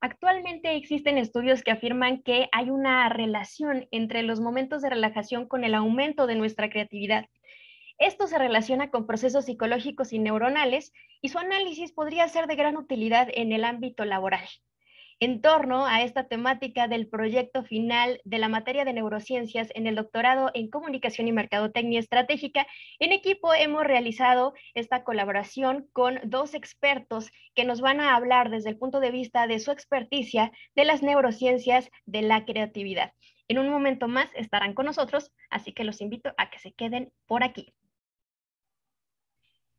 Actualmente existen estudios que afirman que hay una relación entre los momentos de relajación con el aumento de nuestra creatividad. Esto se relaciona con procesos psicológicos y neuronales y su análisis podría ser de gran utilidad en el ámbito laboral. En torno a esta temática del proyecto final de la materia de neurociencias en el doctorado en comunicación y mercadotecnia estratégica, en equipo hemos realizado esta colaboración con dos expertos que nos van a hablar desde el punto de vista de su experticia de las neurociencias de la creatividad. En un momento más estarán con nosotros, así que los invito a que se queden por aquí.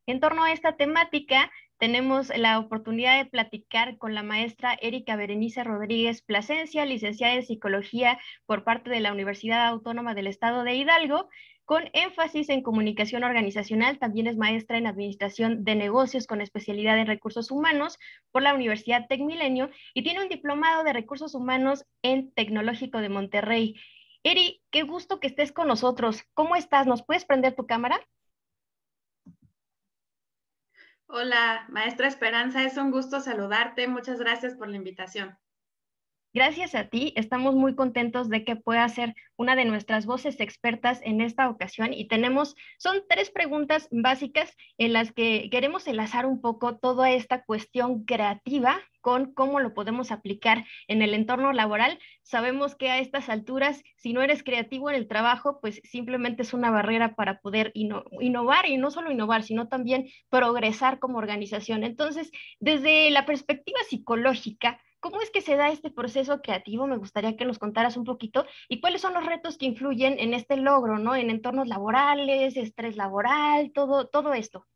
En torno a esta temática, tenemos la oportunidad de platicar con la maestra Erika Berenice Rodríguez Plasencia, licenciada en Psicología por parte de la Universidad Autónoma del Estado de Hidalgo, con énfasis en comunicación organizacional. También es maestra en Administración de Negocios con especialidad en Recursos Humanos por la Universidad TecMilenio y tiene un diplomado de Recursos Humanos en Tecnológico de Monterrey. Eri, qué gusto que estés con nosotros. ¿Cómo estás? ¿Nos puedes prender tu cámara? Hola, maestra Esperanza, es un gusto saludarte. Muchas gracias por la invitación. Gracias a ti, estamos muy contentos de que pueda ser una de nuestras voces expertas en esta ocasión y son tres preguntas básicas en las que queremos enlazar un poco toda esta cuestión creativa con cómo lo podemos aplicar en el entorno laboral. Sabemos que a estas alturas, si no eres creativo en el trabajo, pues simplemente es una barrera para poder innovar y no solo innovar, sino también progresar como organización. Entonces, desde la perspectiva psicológica, ¿cómo es que se da este proceso creativo? Me gustaría que nos contaras un poquito y cuáles son los retos que influyen en este logro, ¿no? En entornos laborales, estrés laboral, todo esto.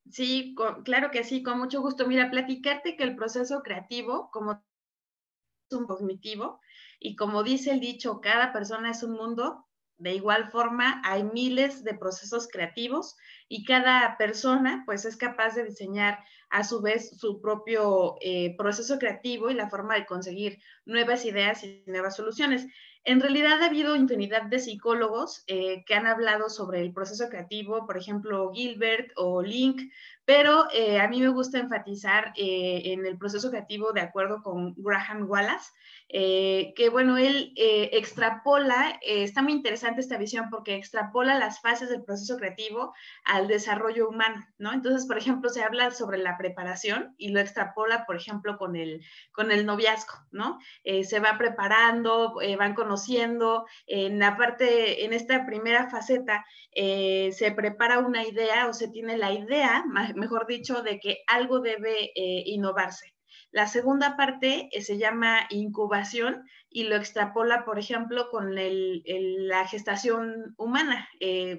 Sí, claro que sí, con mucho gusto. Mira, platicarte que el proceso creativo, como es un cognitivo, y como dice el dicho, cada persona es un mundo. De igual forma, hay miles de procesos creativos y cada persona pues es capaz de diseñar a su vez su propio proceso creativo y la forma de conseguir nuevas ideas y nuevas soluciones. En realidad ha habido infinidad de psicólogos que han hablado sobre el proceso creativo, por ejemplo, Gilbert o Link, pero a mí me gusta enfatizar en el proceso creativo de acuerdo con Graham Wallace, que bueno, él extrapola, está muy interesante esta visión porque extrapola las fases del proceso creativo al desarrollo humano, ¿no? Entonces, por ejemplo, se habla sobre la preparación y lo extrapola, por ejemplo, con el noviazgo, ¿no? Se va preparando, van conociendo, en la parte, en esta primera faceta, se prepara una idea o se tiene la idea, mejor dicho, de que algo debe innovarse. La segunda parte se llama incubación y lo extrapola, por ejemplo, con la gestación humana,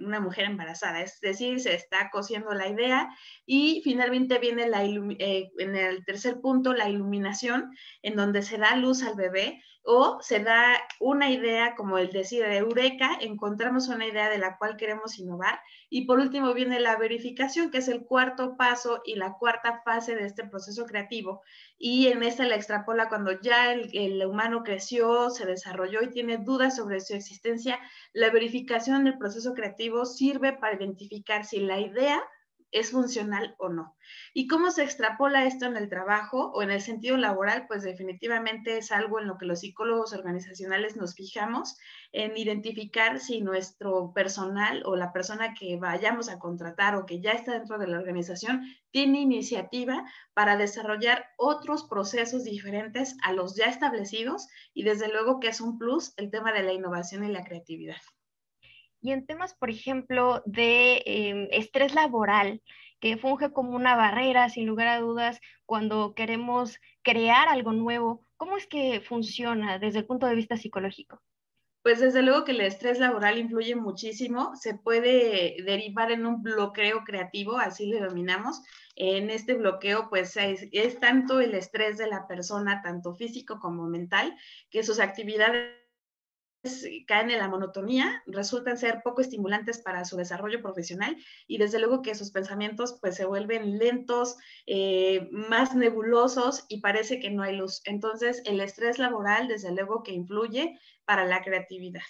una mujer embarazada, es decir, se está cociendo la idea y finalmente viene en el tercer punto la iluminación, en donde se da luz al bebé o se da una idea, como el decir de eureka, encontramos una idea de la cual queremos innovar y por último viene la verificación, que es el cuarto paso y la cuarta fase de este proceso creativo y en esta la extrapola cuando ya el humano creció, se desarrolló y tiene dudas sobre su existencia. La verificación del proceso creativo sirve para identificar si la idea es funcional o no. ¿Y cómo se extrapola esto en el trabajo o en el sentido laboral? Pues definitivamente es algo en lo que los psicólogos organizacionales nos fijamos, en identificar si nuestro personal o la persona que vayamos a contratar o que ya está dentro de la organización tiene iniciativa para desarrollar otros procesos diferentes a los ya establecidos y desde luego que es un plus el tema de la innovación y la creatividad. Y en temas, por ejemplo, de estrés laboral, que funge como una barrera, sin lugar a dudas, cuando queremos crear algo nuevo, ¿cómo es que funciona desde el punto de vista psicológico? Pues desde luego que el estrés laboral influye muchísimo, se puede derivar en un bloqueo creativo, así le denominamos. En este bloqueo, pues es tanto el estrés de la persona, tanto físico como mental, que sus actividades caen en la monotonía, resultan ser poco estimulantes para su desarrollo profesional y desde luego que sus pensamientos pues se vuelven lentos, más nebulosos y parece que no hay luz. Entonces el estrés laboral desde luego que influye para la creatividad.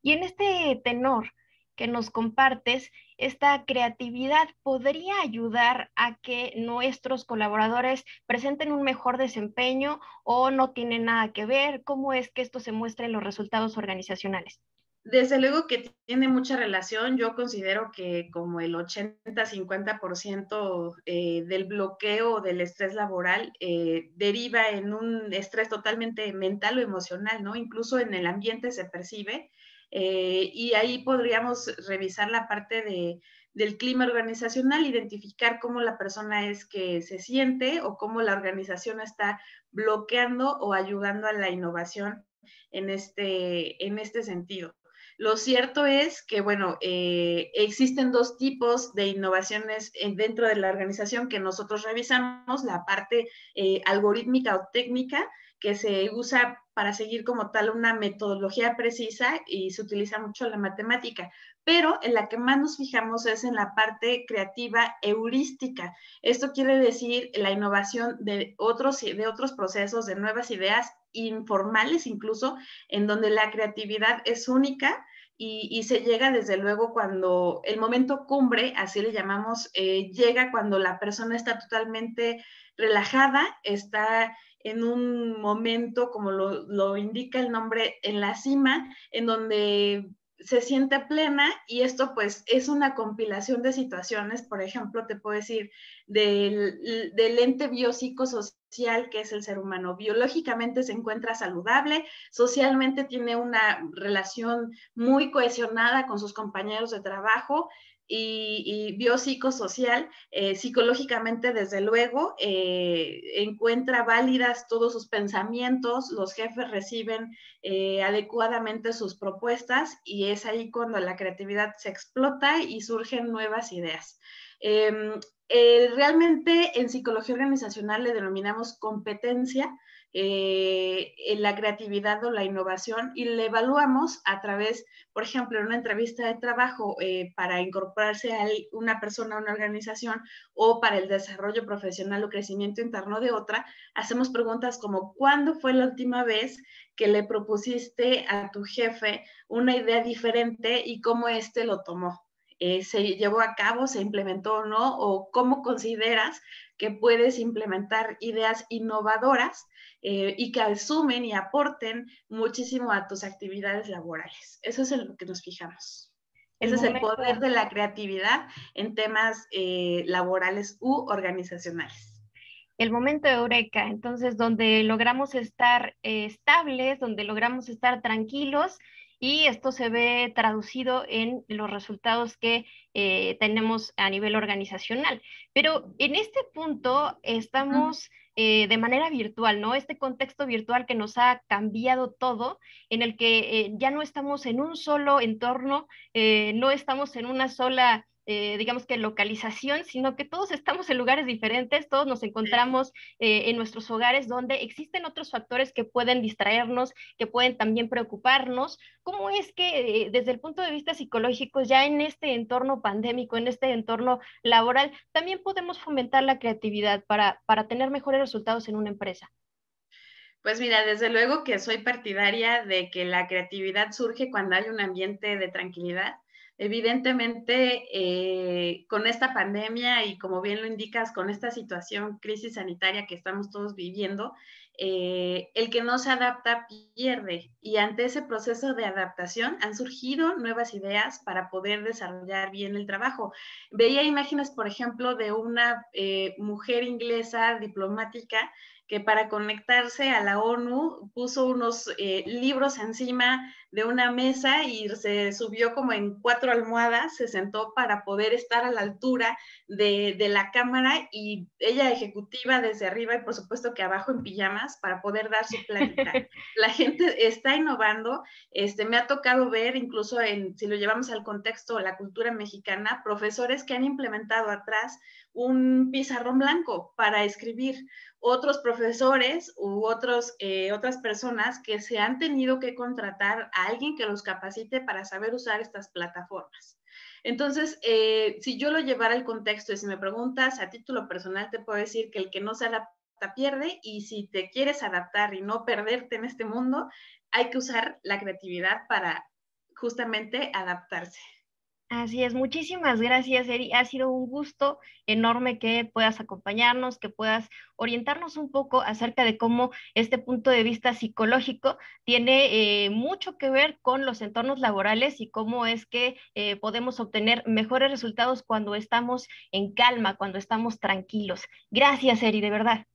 Y en este tenor, que nos compartes, esta creatividad podría ayudar a que nuestros colaboradores presenten un mejor desempeño o no tiene nada que ver? ¿Cómo es que esto se muestra en los resultados organizacionales? Desde luego que tiene mucha relación. Yo considero que como el 80-50% del bloqueo del estrés laboral deriva en un estrés totalmente mental o emocional, ¿no? Incluso en el ambiente se percibe. Y ahí podríamos revisar la parte del clima organizacional, identificar cómo la persona es que se siente o cómo la organización está bloqueando o ayudando a la innovación en este sentido. Lo cierto es que, bueno, existen dos tipos de innovaciones dentro de la organización que nosotros revisamos, la parte algorítmica o técnica, que se usa para seguir como tal una metodología precisa y se utiliza mucho la matemática, pero en la que más nos fijamos es en la parte creativa heurística. Esto quiere decir la innovación de otros procesos, de nuevas ideas informales incluso, en donde la creatividad es única y se llega desde luego cuando el momento cumbre, así le llamamos, llega cuando la persona está totalmente relajada, está en un momento, como lo indica el nombre, en la cima, en donde se siente plena y esto pues es una compilación de situaciones, por ejemplo, te puedo decir, del ente biopsicosocial que es el ser humano. Biológicamente se encuentra saludable, socialmente tiene una relación muy cohesionada con sus compañeros de trabajo y biopsicosocial, psicológicamente desde luego, encuentra válidas todos sus pensamientos, los jefes reciben adecuadamente sus propuestas y es ahí cuando la creatividad se explota y surgen nuevas ideas. Realmente en psicología organizacional le denominamos competencia en la creatividad o la innovación y le evaluamos a través, por ejemplo, en una entrevista de trabajo para incorporarse a una persona a una organización o para el desarrollo profesional o crecimiento interno de otra, hacemos preguntas como ¿cuándo fue la última vez que le propusiste a tu jefe una idea diferente y cómo éste lo tomó? ¿Se llevó a cabo, se implementó o no? ¿O cómo consideras que puedes implementar ideas innovadoras y que asumen y aporten muchísimo a tus actividades laborales? Eso es en lo que nos fijamos. El Ese es el poder momento de la creatividad en temas laborales u organizacionales. el momento eureka, entonces donde logramos estar estables, donde logramos estar tranquilos y esto se ve traducido en los resultados que tenemos a nivel organizacional. Pero en este punto estamos de manera virtual, ¿no? Este contexto virtual que nos ha cambiado todo, en el que ya no estamos en un solo entorno, no estamos en una sola digamos que localización, sino que todos estamos en lugares diferentes, todos nos encontramos en nuestros hogares donde existen otros factores que pueden distraernos, que pueden también preocuparnos. ¿Cómo es que desde el punto de vista psicológico, ya en este entorno pandémico, en este entorno laboral, también podemos fomentar la creatividad para tener mejores resultados en una empresa? Pues mira, desde luego que soy partidaria de que la creatividad surge cuando hay un ambiente de tranquilidad. Evidentemente, con esta pandemia y como bien lo indicas, con esta situación, crisis sanitaria que estamos todos viviendo, el que no se adapta pierde. Y ante ese proceso de adaptación han surgido nuevas ideas para poder desarrollar bien el trabajo. Veía imágenes, por ejemplo, de una mujer inglesa diplomática que para conectarse a la ONU puso unos libros encima de una mesa y se subió como en 4 almohadas, se sentó para poder estar a la altura de la cámara y ella ejecutiva desde arriba y por supuesto que abajo en pijamas para poder dar su plática. La gente está innovando, me ha tocado ver incluso si lo llevamos al contexto, la cultura mexicana, profesores que han implementado atrás un pizarrón blanco para escribir, otros profesores u otras personas que se han tenido que contratar a alguien que los capacite para saber usar estas plataformas. Entonces, si yo lo llevara al contexto y si me preguntas a título personal, te puedo decir que el que no se adapta pierde y si te quieres adaptar y no perderte en este mundo, hay que usar la creatividad para justamente adaptarse. Así es, muchísimas gracias, Eri. Ha sido un gusto enorme que puedas acompañarnos, que puedas orientarnos un poco acerca de cómo este punto de vista psicológico tiene mucho que ver con los entornos laborales y cómo es que podemos obtener mejores resultados cuando estamos en calma, cuando estamos tranquilos. Gracias, Eri, de verdad.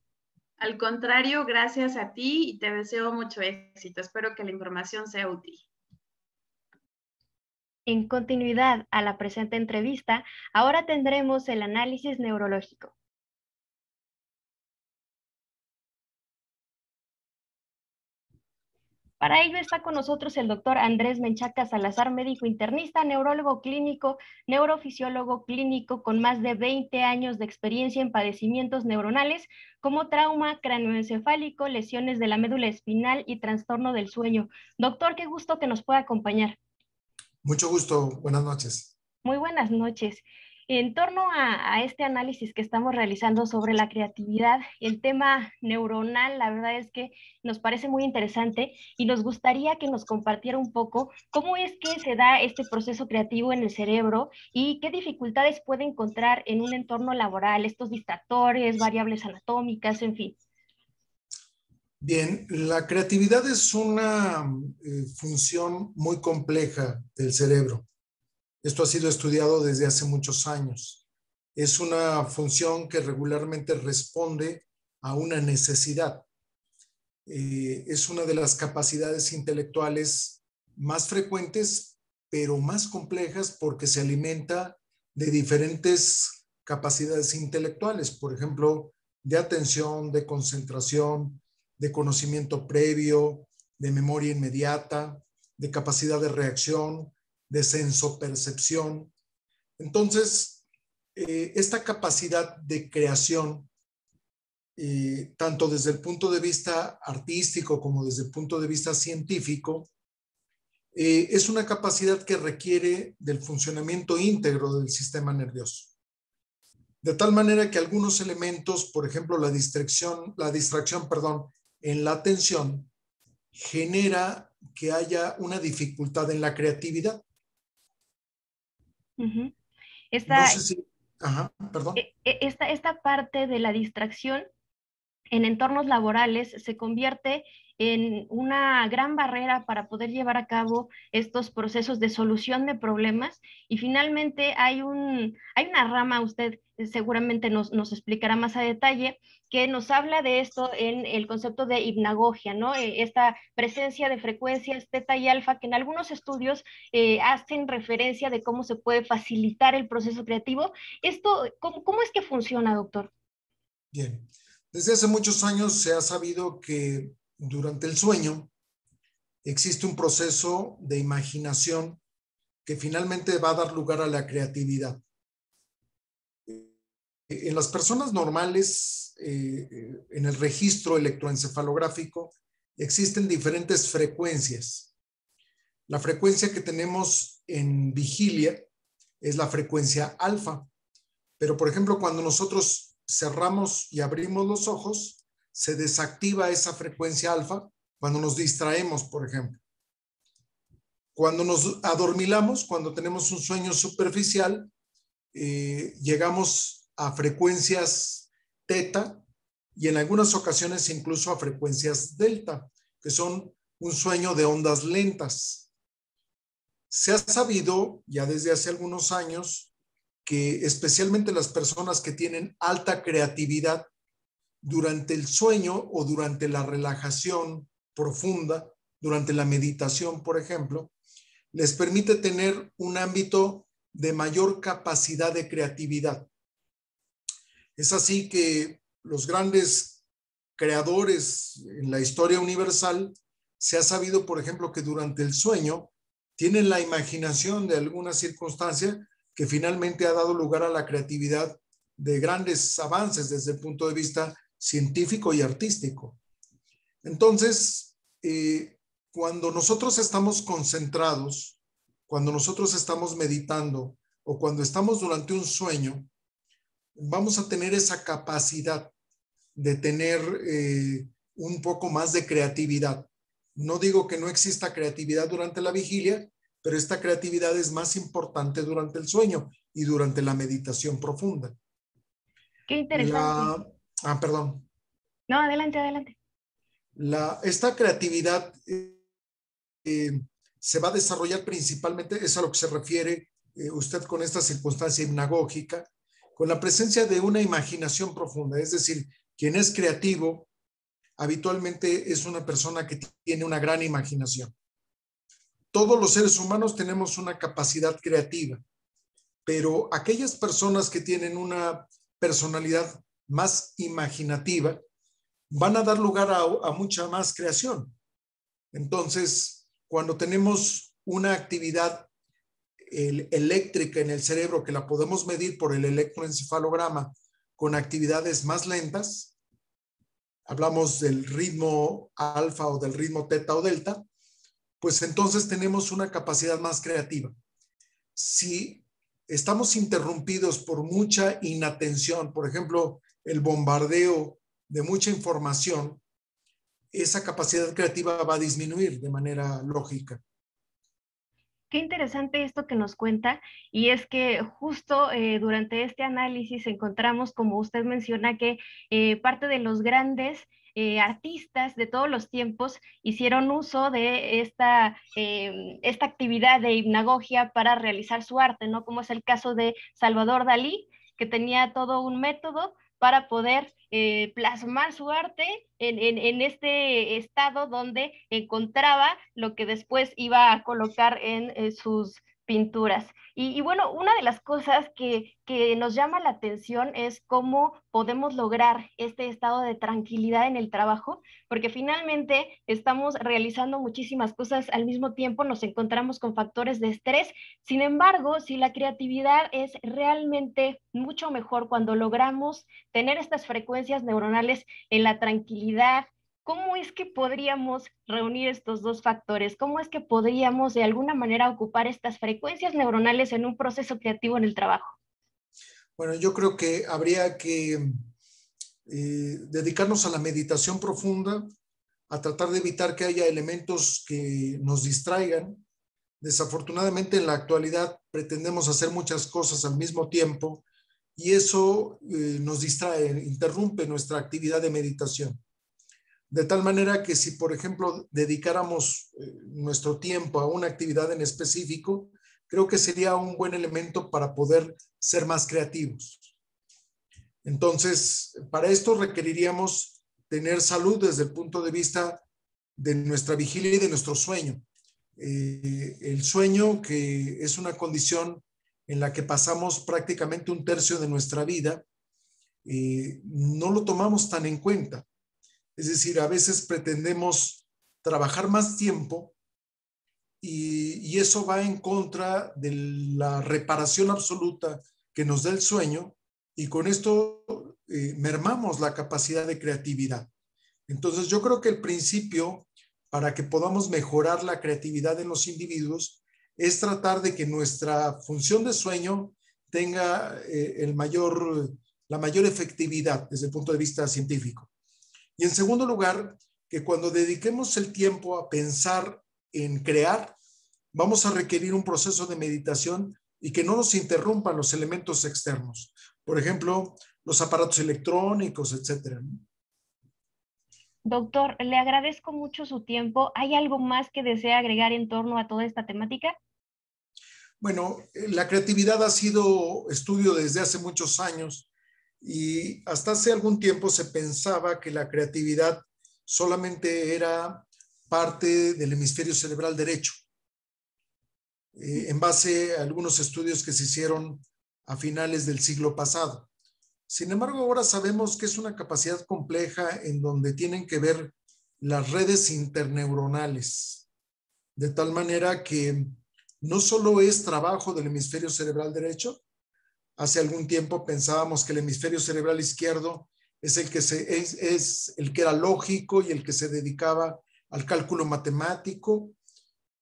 Al contrario, gracias a ti y te deseo mucho éxito. Espero que la información sea útil. En continuidad a la presente entrevista, ahora tendremos el análisis neurológico. Para ello está con nosotros el doctor Andrés Menchaca Salazar, médico internista, neurólogo clínico, neurofisiólogo clínico con más de 20 años de experiencia en padecimientos neuronales como trauma cráneoencefálico, lesiones de la médula espinal y trastorno del sueño. Doctor, qué gusto que nos pueda acompañar. Mucho gusto, buenas noches. Muy buenas noches. En torno a este análisis que estamos realizando sobre la creatividad, el tema neuronal, la verdad es que nos parece muy interesante y nos gustaría que nos compartiera un poco cómo es que se da este proceso creativo en el cerebro y qué dificultades puede encontrar en un entorno laboral, estos distractores, variables anatómicas, en fin. Bien, la creatividad es una función muy compleja del cerebro. Esto ha sido estudiado desde hace muchos años. Es una función que regularmente responde a una necesidad. Es una de las capacidades intelectuales más frecuentes, pero más complejas porque se alimenta de diferentes capacidades intelectuales, por ejemplo, de atención, de concentración, de conocimiento previo, de memoria inmediata, de capacidad de reacción, de sensopercepción. Entonces, esta capacidad de creación, tanto desde el punto de vista artístico como desde el punto de vista científico, es una capacidad que requiere del funcionamiento íntegro del sistema nervioso. De tal manera que algunos elementos, por ejemplo, la distracción, en la atención, genera que haya una dificultad en la creatividad. Uh-huh. No sé si... Ajá, perdón. Esta parte de la distracción en entornos laborales se convierte en una gran barrera para poder llevar a cabo estos procesos de solución de problemas y finalmente hay una rama, usted seguramente nos explicará más a detalle, que nos habla de esto en el concepto de hipnagogia, ¿no? Esta presencia de frecuencias teta y alfa que en algunos estudios hacen referencia de cómo se puede facilitar el proceso creativo. Esto, ¿cómo es que funciona, doctor? Bien. Desde hace muchos años se ha sabido que durante el sueño existe un proceso de imaginación que finalmente va a dar lugar a la creatividad. En las personas normales, en el registro electroencefalográfico, existen diferentes frecuencias. La frecuencia que tenemos en vigilia es la frecuencia alfa, pero por ejemplo, cuando nosotros cerramos y abrimos los ojos, se desactiva esa frecuencia alfa cuando nos distraemos, por ejemplo. Cuando nos adormilamos, cuando tenemos un sueño superficial, llegamos a frecuencias teta y en algunas ocasiones incluso a frecuencias delta, que son un sueño de ondas lentas. Se ha sabido ya desde hace algunos años que especialmente las personas que tienen alta creatividad durante el sueño o durante la relajación profunda, durante la meditación, por ejemplo, les permite tener un ámbito de mayor capacidad de creatividad. Es así que los grandes creadores en la historia universal se ha sabido, por ejemplo, que durante el sueño tienen la imaginación de alguna circunstancia que finalmente ha dado lugar a la creatividad de grandes avances desde el punto de vista científico y artístico. Entonces, cuando nosotros estamos concentrados, cuando nosotros estamos meditando o cuando estamos durante un sueño, vamos a tener esa capacidad de tener un poco más de creatividad. No digo que no exista creatividad durante la vigilia, pero esta creatividad es más importante durante el sueño y durante la meditación profunda. Qué interesante. Perdón. No, adelante, adelante. Esta creatividad se va a desarrollar principalmente, es a lo que se refiere usted con esta circunstancia hipnagógica, con la presencia de una imaginación profunda. Es decir, quien es creativo habitualmente es una persona que tiene una gran imaginación. Todos los seres humanos tenemos una capacidad creativa, pero aquellas personas que tienen una personalidad más imaginativa van a dar lugar a mucha más creación. Entonces, cuando tenemos una actividad eléctrica en el cerebro que la podemos medir por el electroencefalograma con actividades más lentas, hablamos del ritmo alfa o del ritmo teta o delta, pues entonces tenemos una capacidad más creativa. Si estamos interrumpidos por mucha inatención, por ejemplo, el bombardeo de mucha información, esa capacidad creativa va a disminuir de manera lógica. Qué interesante esto que nos cuenta, y es que justo durante este análisis encontramos, como usted menciona, que parte de los grandes artistas de todos los tiempos hicieron uso de esta actividad de hipnagogia para realizar su arte, ¿no? Como es el caso de Salvador Dalí, que tenía todo un método para poder plasmar su arte en este estado donde encontraba lo que después iba a colocar en sus pinturas. Y bueno, una de las cosas que nos llama la atención es cómo podemos lograr este estado de tranquilidad en el trabajo, porque finalmente estamos realizando muchísimas cosas al mismo tiempo, nos encontramos con factores de estrés. Sin embargo, si la creatividad es realmente mucho mejor cuando logramos tener estas frecuencias neuronales en la tranquilidad, ¿cómo es que podríamos reunir estos dos factores? ¿Cómo es que podríamos de alguna manera ocupar estas frecuencias neuronales en un proceso creativo en el trabajo? Bueno, yo creo que habría que dedicarnos a la meditación profunda, a tratar de evitar que haya elementos que nos distraigan. Desafortunadamente en la actualidad pretendemos hacer muchas cosas al mismo tiempo y eso nos distrae, interrumpe nuestra actividad de meditación. De tal manera que si, por ejemplo, dedicáramos nuestro tiempo a una actividad en específico, creo que sería un buen elemento para poder ser más creativos. Entonces, para esto requeriríamos tener salud desde el punto de vista de nuestra vigilia y de nuestro sueño. El sueño, que es una condición en la que pasamos prácticamente un tercio de nuestra vida, no lo tomamos tan en cuenta. Es decir, a veces pretendemos trabajar más tiempo y eso va en contra de la reparación absoluta que nos da el sueño, y con esto mermamos la capacidad de creatividad. Entonces yo creo que el principio para que podamos mejorar la creatividad en los individuos es tratar de que nuestra función de sueño tenga la mayor efectividad desde el punto de vista científico. Y en segundo lugar, que cuando dediquemos el tiempo a pensar en crear, vamos a requerir un proceso de meditación y que no nos interrumpan los elementos externos. Por ejemplo, los aparatos electrónicos, etcétera. Doctor, le agradezco mucho su tiempo. ¿Hay algo más que desea agregar en torno a toda esta temática? Bueno, la creatividad ha sido estudio desde hace muchos años y hasta hace algún tiempo se pensaba que la creatividad solamente era parte del hemisferio cerebral derecho, en base a algunos estudios que se hicieron a finales del siglo pasado. Sin embargo, ahora sabemos que es una capacidad compleja en donde tienen que ver las redes interneuronales, de tal manera que no solo es trabajo del hemisferio cerebral derecho. Hace algún tiempo pensábamos que el hemisferio cerebral izquierdo es el que era lógico y el que se dedicaba al cálculo matemático,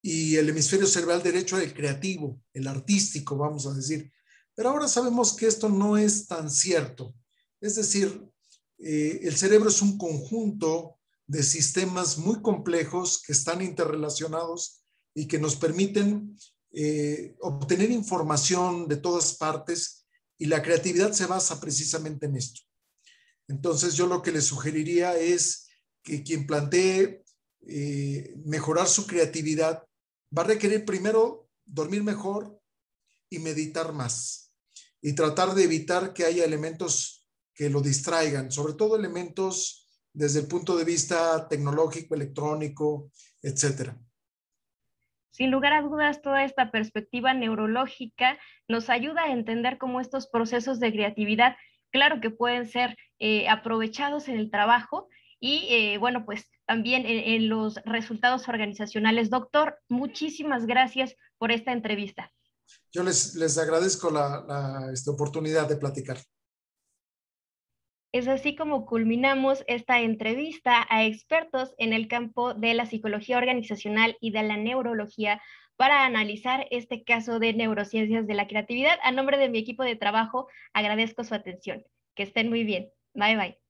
y el hemisferio cerebral derecho era el creativo, el artístico, vamos a decir. Pero ahora sabemos que esto no es tan cierto. Es decir, el cerebro es un conjunto de sistemas muy complejos que están interrelacionados y que nos permiten obtener información de todas partes, y la creatividad se basa precisamente en esto. Entonces yo lo que les sugeriría es que quien plantee mejorar su creatividad va a requerir primero dormir mejor y meditar más, y tratar de evitar que haya elementos que lo distraigan, sobre todo elementos desde el punto de vista tecnológico, electrónico, etcétera. Sin lugar a dudas, toda esta perspectiva neurológica nos ayuda a entender cómo estos procesos de creatividad, claro que pueden ser aprovechados en el trabajo y, bueno, pues también en los resultados organizacionales. Doctor, muchísimas gracias por esta entrevista. Yo les agradezco esta oportunidad de platicar. Es así como culminamos esta entrevista a expertos en el campo de la psicología organizacional y de la neurología para analizar este caso de neurociencias de la creatividad. A nombre de mi equipo de trabajo, agradezco su atención. Que estén muy bien. Bye, bye.